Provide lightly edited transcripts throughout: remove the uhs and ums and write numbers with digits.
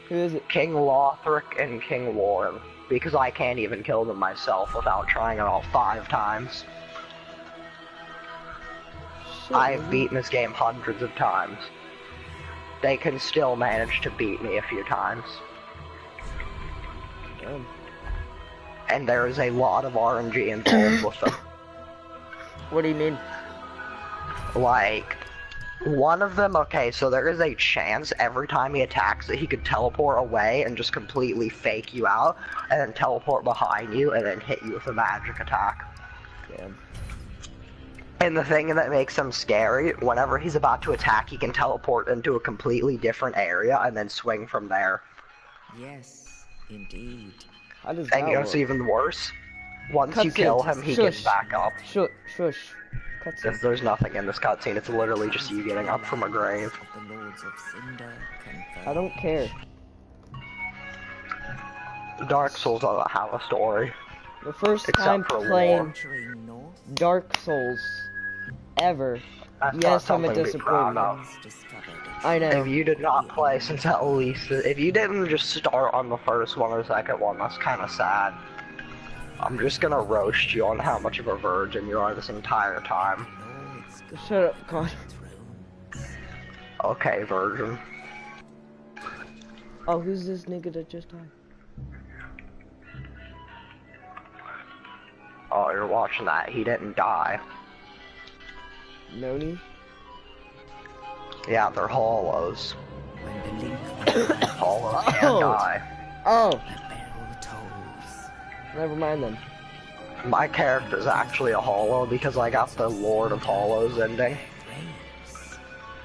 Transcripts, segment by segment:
Who is it? King Lothric and King Warren. Because I can't even kill them myself without trying it all 5 times. Shit, I've beaten this game hundreds of times. They can still manage to beat me a few times. Damn. And there is a lot of RNG involved with them. What do you mean? Like, one of them, okay, so there is a chance every time he attacks that he could teleport away and just completely fake you out, and then teleport behind you, and then hit you with a magic attack. Damn. And the thing that makes him scary, whenever he's about to attack, he can teleport into a completely different area and then swing from there. Yes, indeed. How does And that you know work? what's even worse? Once you kill him, he gets back up. Shush. Cutscene. There's nothing in this cutscene, it's literally just you getting up from a grave. The Lords of Cinder I don't care. Dark Souls doesn't have a story. The first Except time for playing entering north. Dark Souls ever. That's not Yes, I'm a something to be proud disappointment. of. Discovered I know. If you did not play since at least, if you didn't just start on the first one or second one, that's kind of sad. I'm just gonna roast you on how much of a virgin you are this entire time. Shut up, God. Okay, virgin. Oh, who's this nigga that just died? Oh, you're watching that. He didn't die. Noni? Yeah, they're hollows. when the link Hollows can die. Oh, the bell tolls. never mind then. My character's actually a hollow because I got the Lord of Hollows ending. Praise.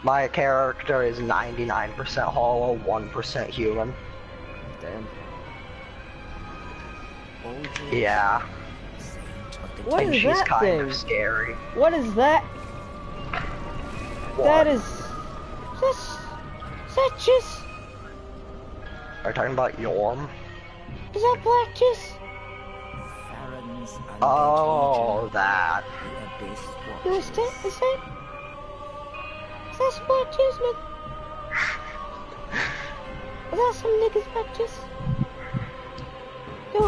My character is 99% hollow, 1% human. Damn. Aldrich, Yeah, saint of the What and is she's that kind thing? of scary. What is that? What? That is... Is that just... Are you talking about Yorm? Is that black just... Farron's undead Oh, legion, that. the abyss No, watchers. is that some black juice, man? Is that some niggas black juice? Yo,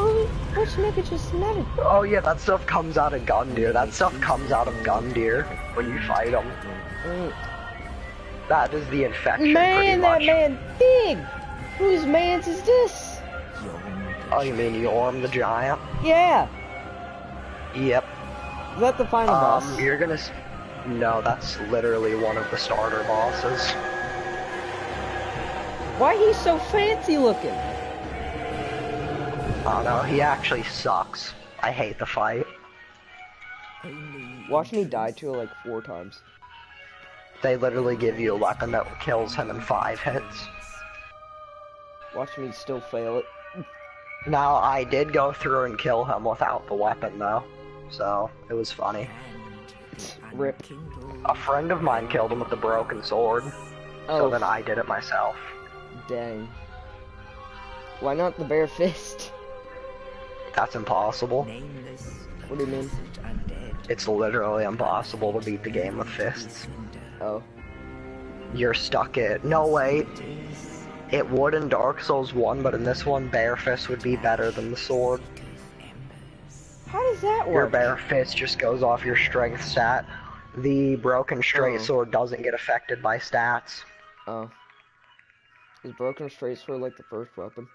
which nigga just nutted? Oh yeah, that stuff comes out of Gundyr. That stuff comes out of Gundyr when you fight them. That is the infection, Man, that pretty much. man big! Whose mans is this? Oh, you mean Yorm the Giant? Yeah! Yep. Is that the final boss? You're gonna... No, that's literally one of the starter bosses. Why he's so fancy looking? Oh no, he actually sucks. I hate the fight. Watch me die to it like 4 times. They literally give you a weapon that kills him in 5 hits. Watch me still fail it. Now, I did go through and kill him without the weapon though, so it was funny. Rip. A friend of mine killed him with the broken sword, so Oh, then I did it myself. dang. Why not the bare fist? That's impossible. Nameless, What do you mean? undead. It's literally impossible to beat the game with fists. Oh. You're stuck at... No, wait. It would in Dark Souls 1, but in this one, bare fist would be better than the sword. How does that Your work? bare fist just goes off your strength stat. The broken straight Oh. sword doesn't get affected by stats. Oh. Is broken straight sword like the first weapon?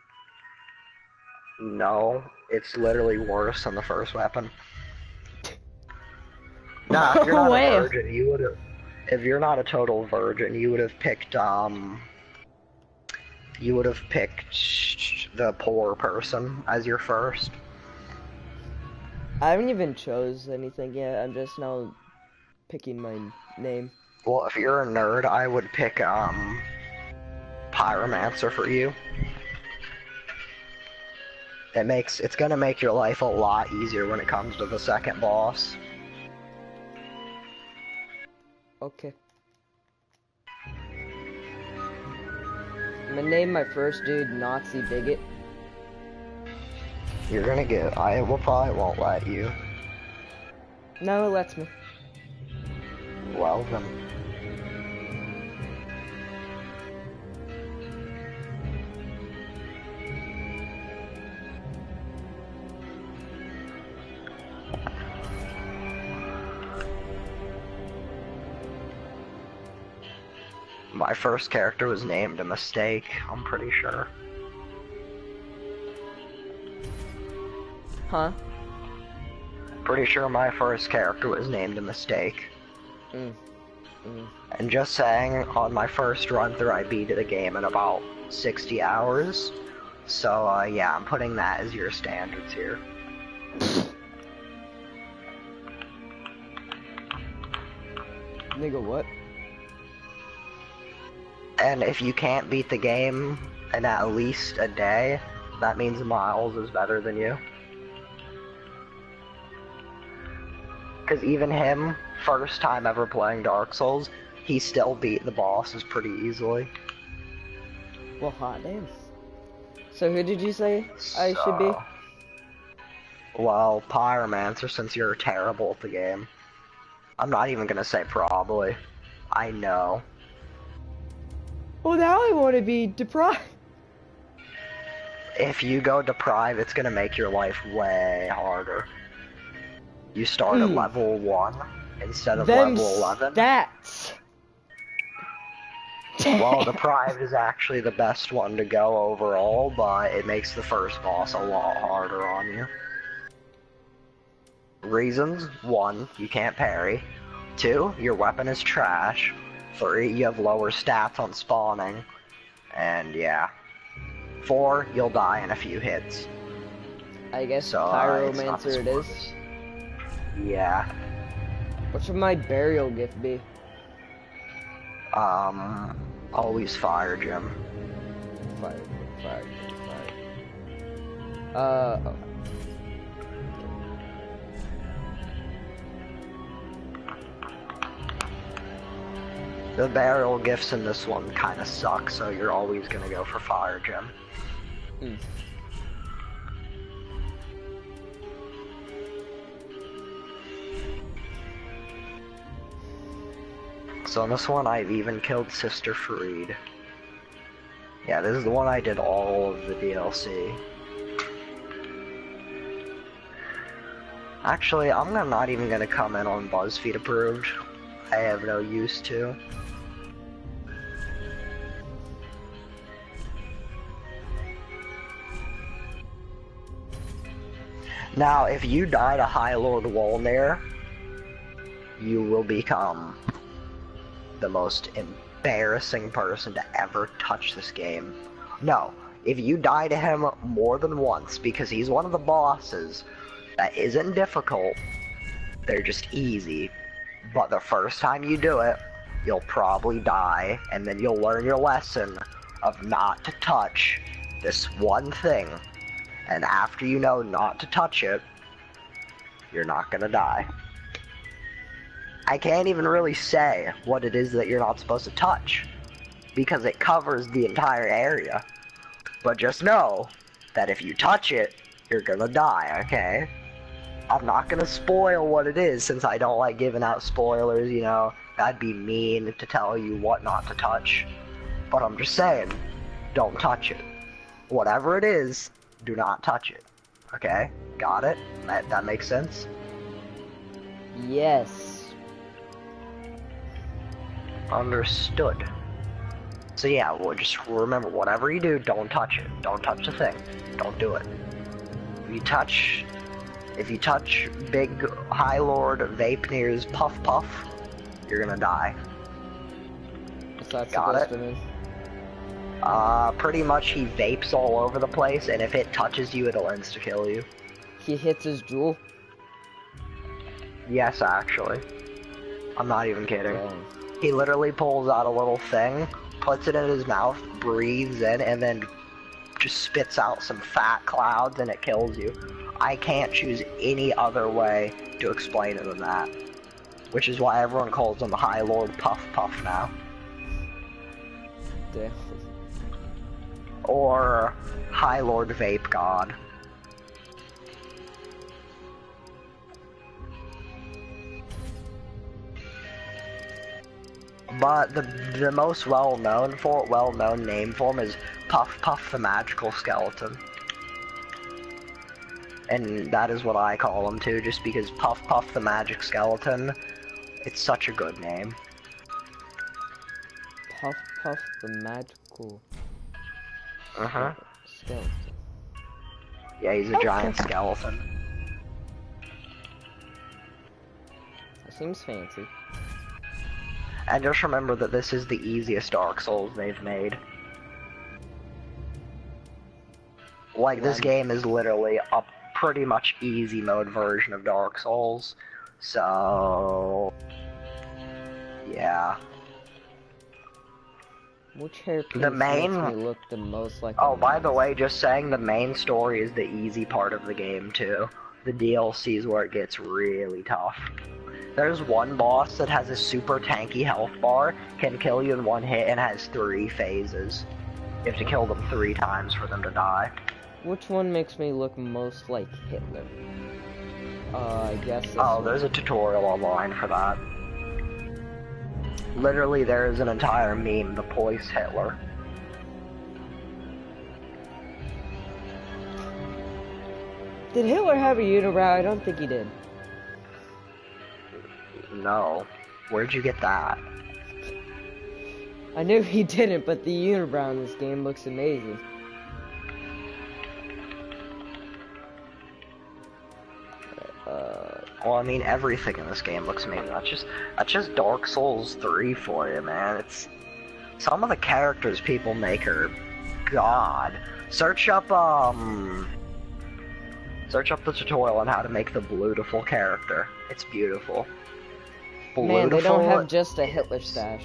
No, it's literally worse than the first weapon. Nah, if you're No not way. a virgin, you would have... If you're not a total virgin, you would have picked, You would have picked the poor person as your first. I haven't even chose anything yet. I'm just now picking my name. Well, if you're a nerd, I would pick, Pyromancer for you. It's gonna make your life a lot easier when it comes to the second boss. Okay. I'm gonna name my first dude Nazi Bigot. You're gonna get... I will probably won't let you. No, it lets me. Well, then... My first character was named a mistake, I'm pretty sure. Huh? Pretty sure my first character was named a mistake. Mm. And just saying, on my first run through, I beat the game in about 60 hours. So, yeah, I'm putting that as your standards here. Nigga, what? And if you can't beat the game in at least a day, that means Miles is better than you. Because even him, first time ever playing Dark Souls, he still beat the bosses pretty easily. Well, hot damn. So who did you say I should be? Well, Pyromancer, since you're terrible at the game. I'm not even gonna say probably. I know. Well, now I want to be deprived. If you go Deprive, it's gonna make your life way harder. You start at level 1 instead of level 11. Stats. Well, Deprived is actually the best one to go overall, but it makes the first boss a lot harder on you. Reasons: 1, you can't parry. 2, your weapon is trash. 3, you have lower stats on spawning. And yeah. 4, you'll die in a few hits. I guess So, Pyromancer it is. Yeah. What should my burial gift be? Always fire, Jim. Fire. Okay. The burial gifts in this one kinda suck, so you're always gonna go for fire, Jim. Mm. So in this one, I've even killed Sister Fareed. Yeah, this is the one I did all of the DLC. Actually, I'm not even gonna come in on BuzzFeed approved. I have no use to. Now, if you die to High Lord Wolnir, you will become the most embarrassing person to ever touch this game. No, if you die to him more than once, because he's one of the bosses that isn't difficult, they're just easy. But the first time you do it, you'll probably die, and then you'll learn your lesson of not to touch this one thing. And after you know not to touch it, you're not gonna die. I can't even really say what it is that you're not supposed to touch, because it covers the entire area. But just know that if you touch it, you're gonna die, okay? I'm not gonna spoil what it is, since I don't like giving out spoilers, you know? That'd be mean to tell you what not to touch. But I'm just saying, don't touch it. Whatever it is, do not touch it. Okay? Got it? That makes sense? Yes. Understood. So yeah, well, just remember, whatever you do, don't touch it. Don't touch the thing. Don't do it. If you touch Big High Lord Vapenir's Puff Puff, you're gonna die. What's that Got supposed it? to mean? Pretty much he vapes all over the place, and if it touches you, it'll insta-kill you. He hits his jewel. Yes, actually. I'm not even kidding. Dang. He literally pulls out a little thing, puts it in his mouth, breathes in, and then just spits out some fat clouds and it kills you. I can't choose any other way to explain it than that. Which is why everyone calls him High Lord Puff Puff now. Damn. Or High Lord Vape God. But the most well-known name for him is Puff Puff the Magical Skeleton. And that is what I call him too, just because Puff Puff the Magic Skeleton, it's such a good name. Puff Puff the magical Uh-huh. skeleton. Yeah, he's a giant skeleton. That seems fancy. And just remember that this is the easiest Dark Souls they've made. Like, this game is literally a pretty much easy mode version of Dark Souls. So... yeah. Which hairpin The makes main- me look the most like Oh, a by the mouse? way, just saying the main story is the easy part of the game, too. The DLC is where it gets really tough. There's one boss that has a super tanky health bar, can kill you in one hit, and has 3 phases. You have to kill them 3 times for them to die. Which one makes me look most like Hitler? I guess this Oh, one. there's a tutorial online for that. Literally, there is an entire meme, the Poise Hitler. Did Hitler have a unibrow? I don't think he did. No. Where'd you get that? I knew he didn't, but the unibrow in this game looks amazing. Well, I mean, everything in this game looks amazing. That's just Dark Souls 3 for you, man. It's some of the characters people make are god. Search up the tutorial on how to make the Blutiful character. It's beautiful. Man, they don't Blutiful have just a Hitler stash.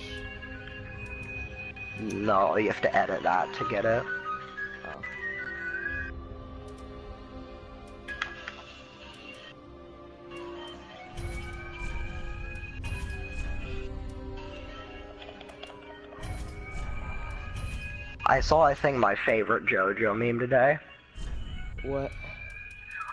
No, you have to edit that to get it. Oh. I saw, I think, my favorite JoJo meme today. What?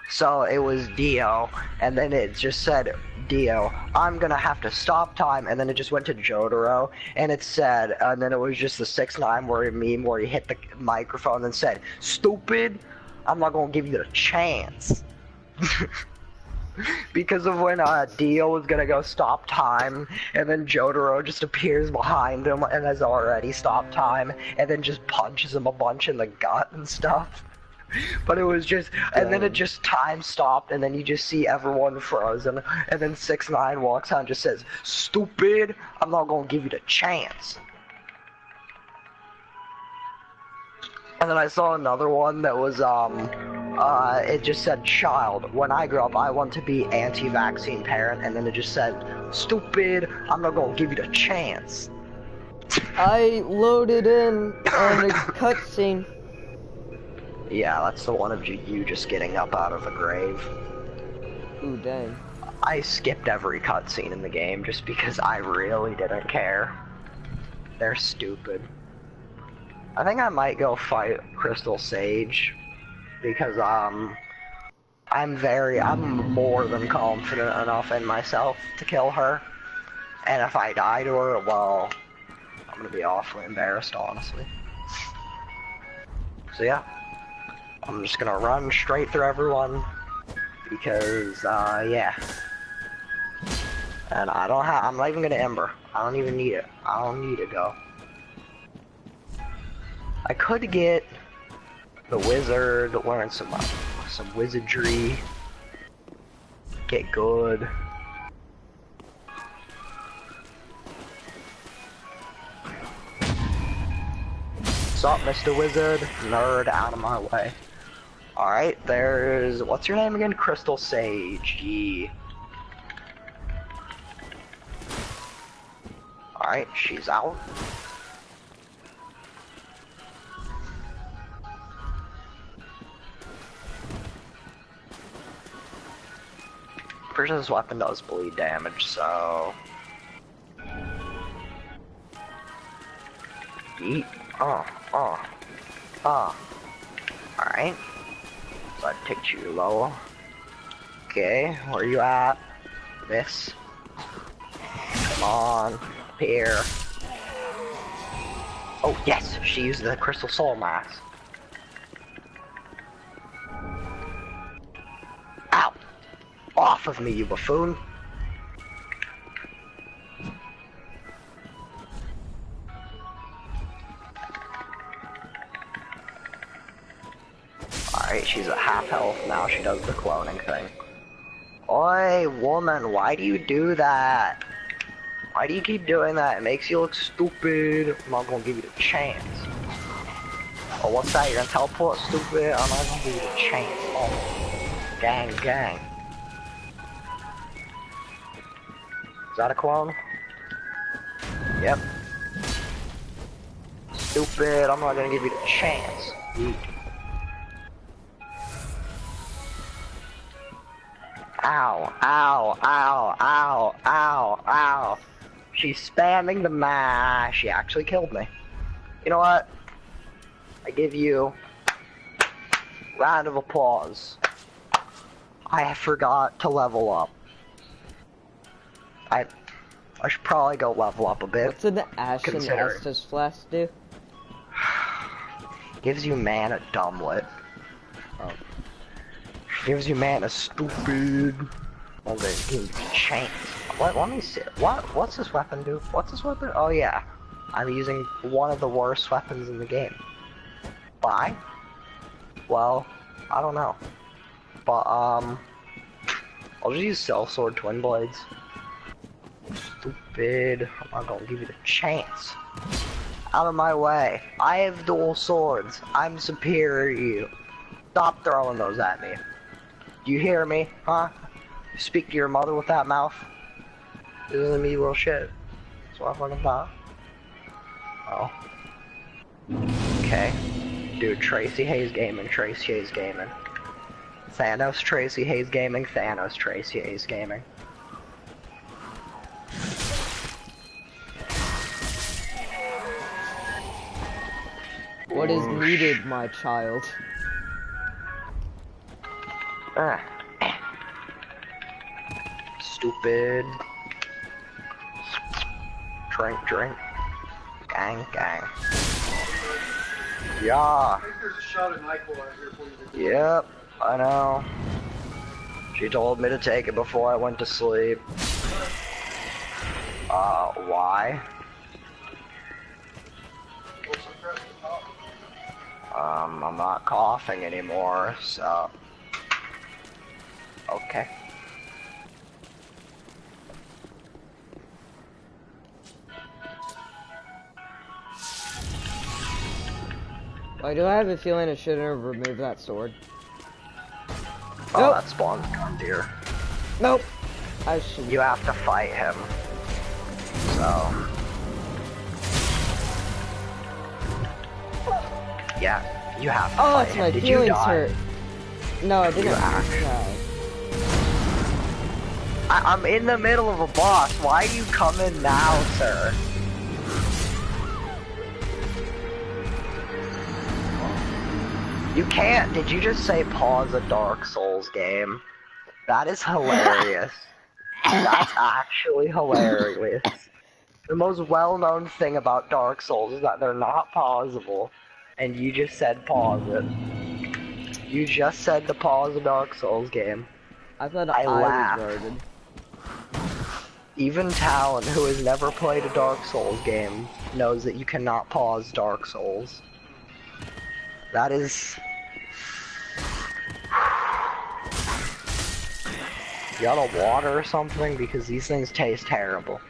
So it was Dio, and then it just said, Dio, I'm gonna have to stop time, and then it just went to Jotaro, and it said, and then it was just the 6ix9ine meme where he hit the microphone and said, stupid, I'm not gonna give you a chance. Because of when Dio was gonna go stop time, and then Jotaro just appears behind him and has already stopped time, and then just punches him a bunch in the gut and stuff. But it was just, and then it just time stopped, and then you just see everyone frozen, and then 6ix9ine walks out and just says, stupid, I'm not gonna give you the chance. And then I saw another one that was, it just said, child, when I grow up, I want to be anti-vaccine parent, and then it just said, stupid, I'm not gonna give you the chance. I loaded in on a cutscene. Yeah, that's the one of you just getting up out of the grave. Ooh, dang. I skipped every cutscene in the game just because I really didn't care. They're stupid. I think I might go fight Crystal Sage because I'm more than confident enough in myself to kill her. And if I die to her, well, I'm gonna be awfully embarrassed, honestly. So yeah, I'm just gonna run straight through everyone because yeah. And I'm not even gonna Ember. I don't even need it. I don't need to go. I could get the wizard, learn some wizardry, get good. Sup, Mr. Wizard? Nerd, out of my way. Alright, there's, what's your name again? Crystal Sage. Yee. Alright, she's out. Pretty sure this weapon does bleed damage, so... Yeet. Alright. So I ticked you low. Okay, where you at? Miss. Come on. Up here. Oh, yes! She used the Crystal Soul Mask. Ow! Off of me, you buffoon! Alright, she's at half health now. She does the cloning thing. Oi, woman, why do you do that? Why do you keep doing that? It makes you look stupid. I'm not gonna give you the chance. Oh, what's that? You're gonna teleport, stupid? I'm not gonna give you the chance. Oh, gang, gang. Is that a clone? Yep. Stupid, I'm not gonna give you the chance. Ow, ow, ow, ow, ow, ow. She's spamming the mash. She actually killed me. You know what? I give you round of applause. I forgot to level up. I should probably go level up a bit. What's an Ashen Estus Flask do? Gives you mana, dumblet. Oh. Gives you mana, stupid. Well, then give you a chance. Let me see. What's this weapon do? What's this weapon? Oh yeah. I'm using one of the worst weapons in the game. Why? Well, I don't know. But, I'll just use Sellsword Twin Blades. Stupid. I'm not gonna give you the chance. Out of my way. I have dual swords. I'm superior to you. Stop throwing those at me. Do you hear me? Huh? Speak to your mother with that mouth? This isn't me real shit. That's what I'm fucking thought. Oh. Okay. Dude, Tracey Hayes Gaming, Tracey Hayes Gaming. Thanos, Tracey Hayes Gaming, Thanos, Tracey Hayes Gaming. What is needed, my child? Stupid. Drink, drink. Gang, gang. Yeah. I think there's a shot of NyQuil out here for you. Yep, I know. She told me to take it before I went to sleep. Why? I'm not coughing anymore, so... Okay. Why do I have a feeling I shouldn't have removed that sword? Oh, Nope. that spawns down deer. Nope. I should. You have to fight him. So... Yeah, you have to Oh, fight it's him. my Did you feelings die? hurt. No, I didn't. You actually- die. I'm in the middle of a boss. Why do you come in now, sir? You can't. Did you just say pause a Dark Souls game? That is hilarious. That's actually hilarious. The most well-known thing about Dark Souls is that they're not pausable. And you just said pause it. You just said to pause a Dark Souls game. I thought I I laughed. was retarded. Even Talon, who has never played a Dark Souls game, knows that you cannot pause Dark Souls. That is... You got a water or something? Because these things taste terrible.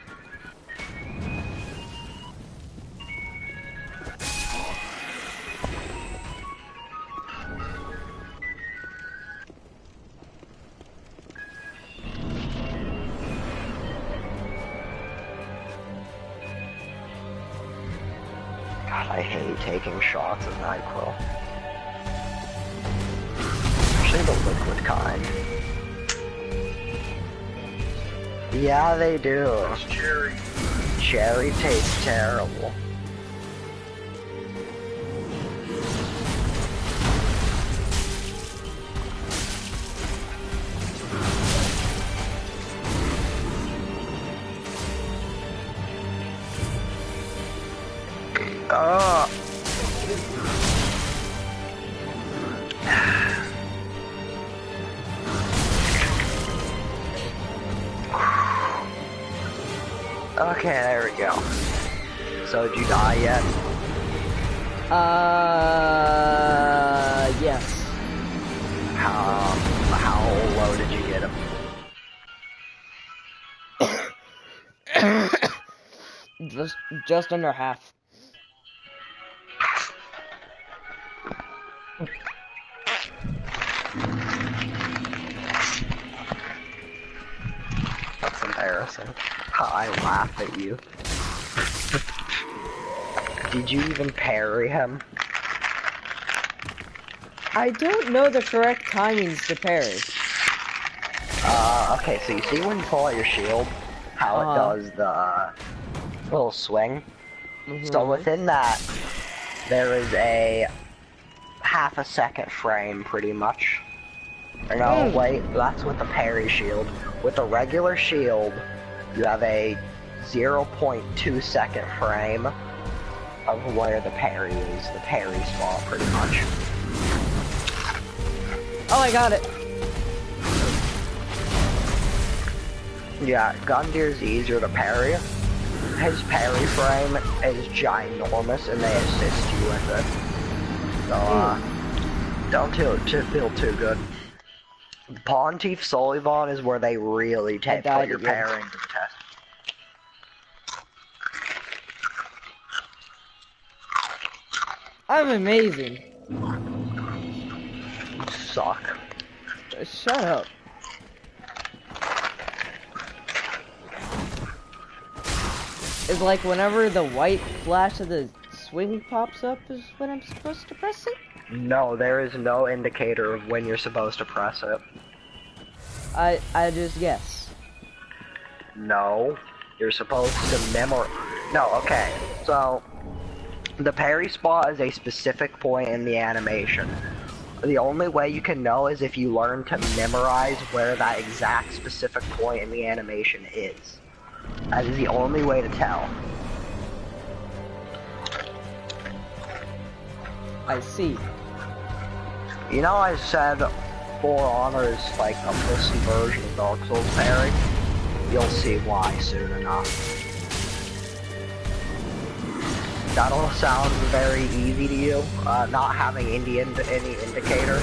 God, I hate taking shots of NyQuil. Especially the liquid kind. Yeah, they do. It's cherry. Cherry tastes terrible. Okay, there we go. So, did you die yet? Yes. just under half. That's embarrassing. I laugh at you. Did you even parry him? I don't know the correct timings to parry. Okay, so you see when you pull out your shield, how it does the little swing? So within that, there is a half a second frame, pretty much. Or no, wait, that's with the parry shield. With the regular shield, you have a 0.2 second frame of where the parry is, the parry spot, pretty much. Oh, I got it. Yeah, Gundir's easier to parry. His parry frame is ginormous, and they assist you with it. So, don't feel too good. Pontiff Solivan is where they really put your parrying to the test. I'm amazing. You suck. Shut up. It's like whenever the white flash of the swing pops up is when I'm supposed to press it? No, there is no indicator of when you're supposed to press it. I just guess. No, you're supposed to memorize. No, okay. So, the parry spot is a specific point in the animation. The only way you can know is if you learn to memorize where that exact specific point in the animation is. That is the only way to tell. I see. You know, I said For Honor is like a pussy version of Dark Souls parry. You'll see why soon enough. That'll sound very easy to you, not having any indicator.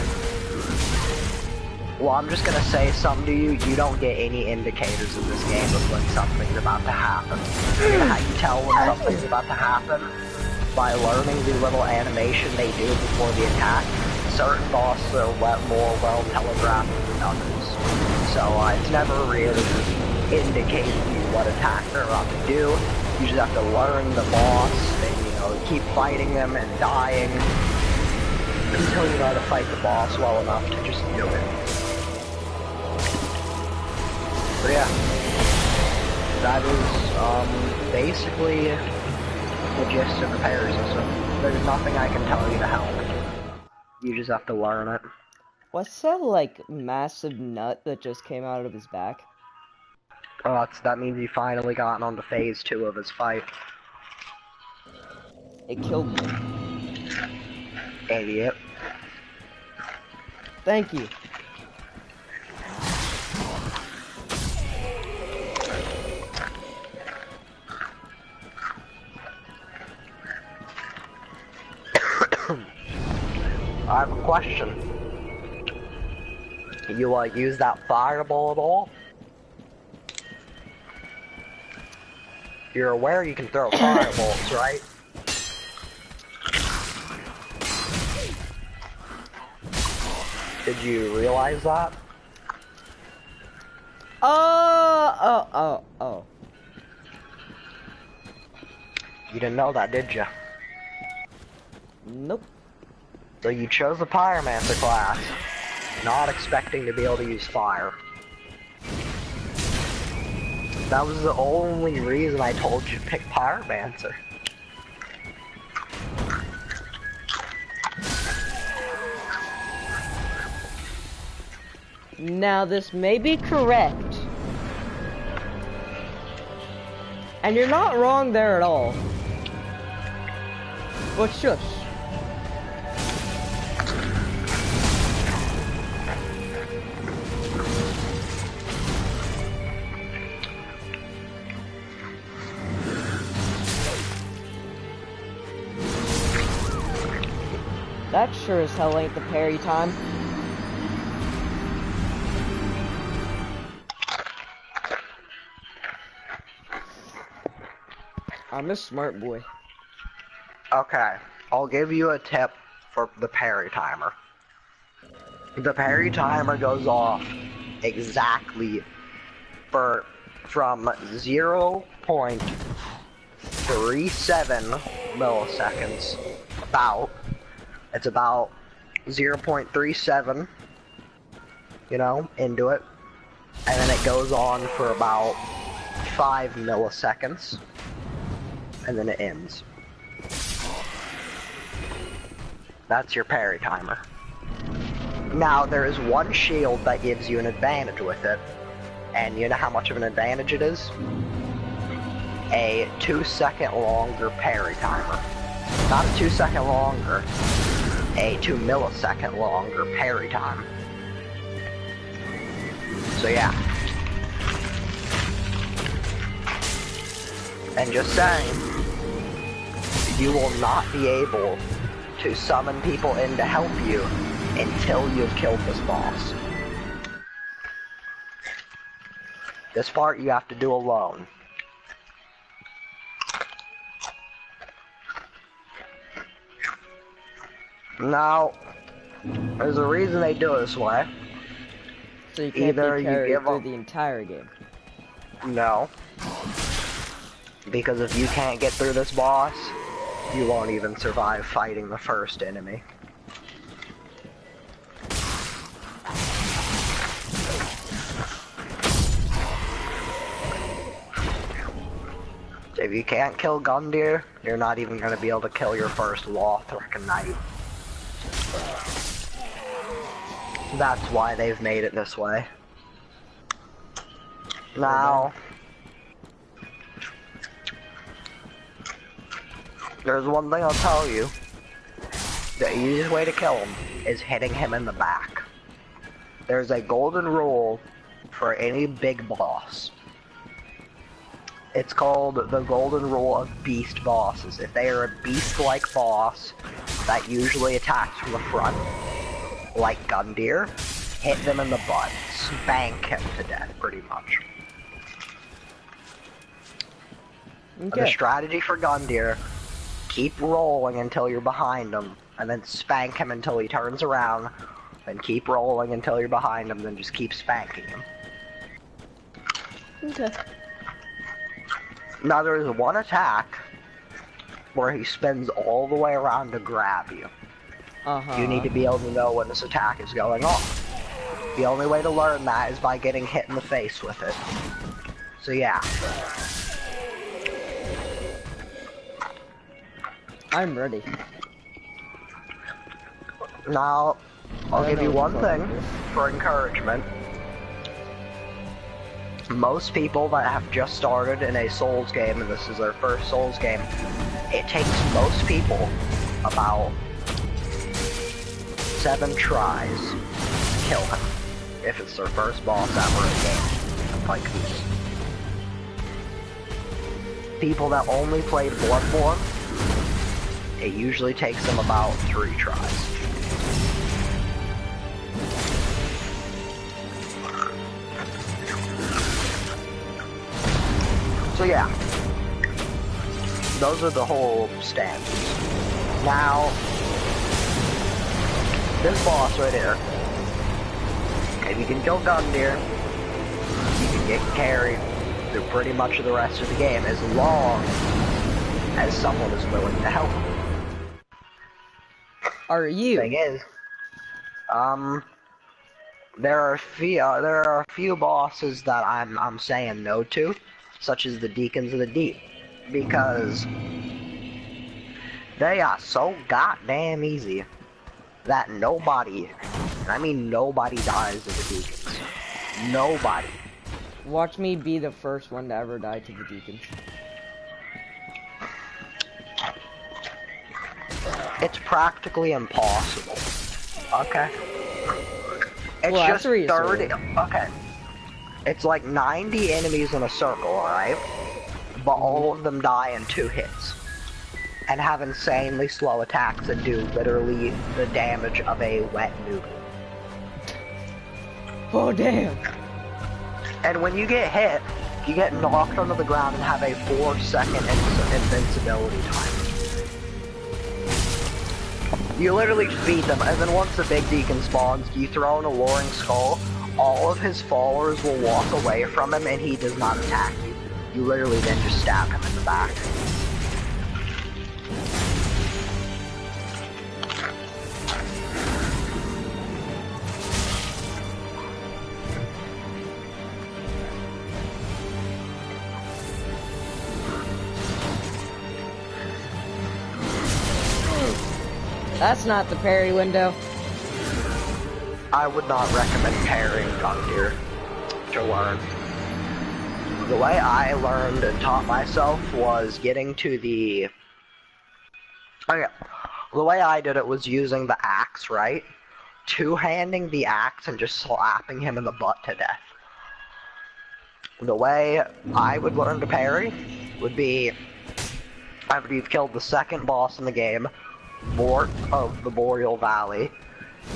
Well, I'm just gonna say something to you. You don't get any indicators in this game of when something's about to happen. You know how you tell when something's about to happen? By learning the little animation they do before the attack. Certain bosses are more well telegraphed than others. So it's never really indicating you what attack they're about to do. You just have to learn the boss and, you know, keep fighting them and dying until you know how to fight the boss well enough to just do it. So yeah, that is basically the gist of the parry system. There's nothing I can tell you to help. You just have to learn it. What's that, like, massive nut that just came out of his back? Oh, that means he finally gotten on to phase 2 of his fight. It killed me. Idiot. Thank you. I have a question. You use that fireball at all? You're aware you can throw fireballs, right? Did you realize that? Oh. You didn't know that, did you? Nope. So you chose the Pyromancer class, not expecting to be able to use fire. That was the only reason I told you to pick Pyromancer. Now this may be correct. And you're not wrong there at all. But shush. That sure as hell ain't the parry time. I'm a smart boy. Okay, I'll give you a tip for the parry timer. The parry timer goes off exactly from 0.37 milliseconds. It's about 0.37, into it. And then it goes on for about 5 milliseconds. And then it ends. That's your parry timer. Now, there is one shield that gives you an advantage with it. And you know how much of an advantage it is? A 2-second longer parry timer. Not a 2-second longer, a 2 millisecond longer parry time. So yeah. And just saying, you will not be able to summon people in to help you until you've killed this boss. This part you have to do alone. Now, there's a reason they do it this way. So you can't Either be you carried give through up. the entire game. No. Because if you can't get through this boss, you won't even survive fighting the first enemy. If you can't kill Gundyr, you're not even going to be able to kill your first Lothric Knight. That's why they've made it this way. Now, there's one thing I'll tell you. The easiest way to kill him is hitting him in the back. There's a golden rule for any big boss. It's called the golden rule of beast bosses. If they are a beast-like boss that usually attacks from the front, like Gundyr, hit them in the butt. Spank him to death, pretty much. Okay. The strategy for Gundyr, keep rolling until you're behind him, and then spank him until he turns around, then keep rolling until you're behind him, then just keep spanking him. Okay. Now there is one attack where he spins all the way around to grab you. You need to be able to know when this attack is going off. The only way to learn that is by getting hit in the face with it. So yeah. I'm ready. Now, I'll give you one thing for encouragement. Most people that have just started in a Souls game, and this is their first Souls game, it takes most people about 7 tries to kill him, if it's their first boss ever in a game, like these. People that only played Bloodborne, it usually takes them about 3 tries. So yeah, those are the whole standards. Now, this boss right here, if you can kill Gundyr, you can get carried through pretty much the rest of the game as long as someone is willing to help. Are you? Thing is, there are a few bosses that I'm saying no to, such as the Deacons of the Deep, because they are so goddamn easy that nobody, and I mean nobody, dies to the Deacons. Nobody. Watch me be the first one to ever die to the Deacons. It's practically impossible. Okay. It's Well, just that's 30. Okay. It's like 90 enemies in a circle, alright? But all of them die in 2 hits. And have insanely slow attacks that do literally the damage of a wet noodle. Oh, damn. And when you get hit, You get knocked onto the ground and have a 4-second invincibility time. You literally just beat them, and then once the big deacon spawns, you throw in a Luring Skull, all of his followers will walk away from him and he does not attack you. You literally then just stab him in the back. That's not the parry window. I would not recommend parrying Gundyr to learn. The way I learned and taught myself was getting to the... Okay, the way I did it was using the axe, right? Two-handing the axe and just slapping him in the butt to death. The way I would learn to parry would be after you've killed the second boss in the game, Mort of the Boreal Valley,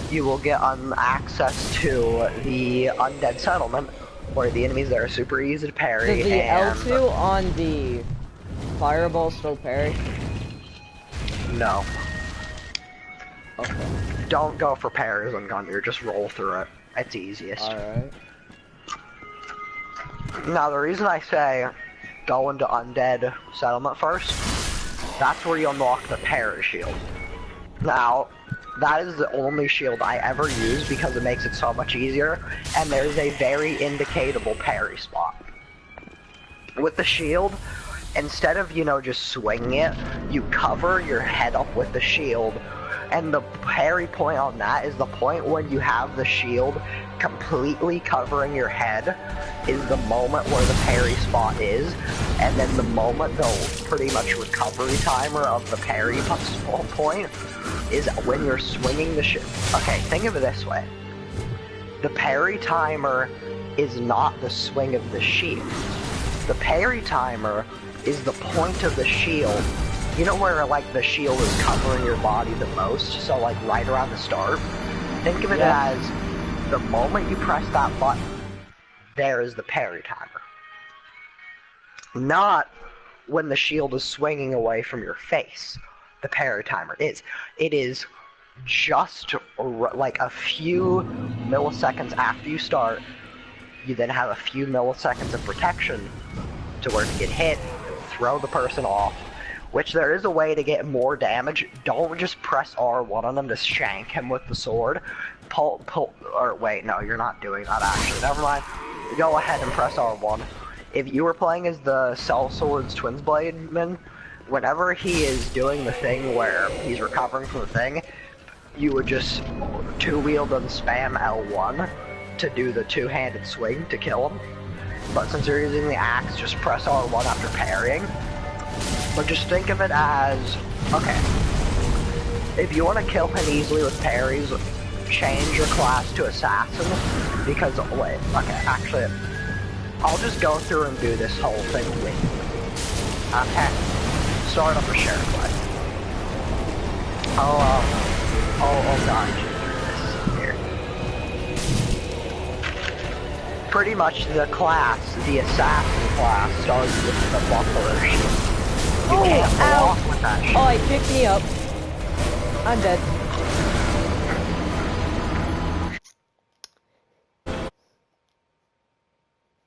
you will get access to the Undead Settlement, where the enemies there are super easy to parry. Does the and... L2 on the fireball still parry? No. Okay. Don't go for parries on Gundyr, just roll through it. It's easiest. Alright. Now the reason I say go into Undead Settlement first, that's where you unlock the parry shield. Now, that is the only shield I ever use because it makes it so much easier, and there's a very indicatable parry spot. With the shield, instead of, you know, just swinging it, you cover your head up with the shield, and the parry point on that is the point when you have the shield completely covering your head is the moment where the parry spot is, and then the moment the pretty much recovery timer of the parry point is when you're swinging the shield. Okay, think of it this way. The parry timer is not the swing of the shield. The parry timer is the point of the shield. You know where, like, the shield is covering your body the most? So, like, right around the start? Think of it as the moment you press that button, there is the parry timer. Not when the shield is swinging away from your face. The parry timer is. It is just like a few milliseconds after you start. You then have a few milliseconds of protection to where to get hit, throw the person off, which there is a way to get more damage. Don't just press R1 on them to shank him with the sword. Or wait, no, you're not doing that actually. Never mind. Go ahead and press R1. If you were playing as the Sellsword's Twins Blademan, whenever he is doing the thing where he's recovering from the thing, you would just two-wield and spam L1 to do the two-handed swing to kill him. But since you're using the axe, just press R1 after parrying. But just think of it as, okay, if you want to kill him easily with parries, change your class to Assassin, because, wait, okay, actually, I'll just go through and do this whole thing with you. Okay, start up a share class. I'll guide you through this here. Pretty much the class, the Assassin class, starts with the buckler shield. You can't block with that shield. Oh, he picked me up. I'm dead.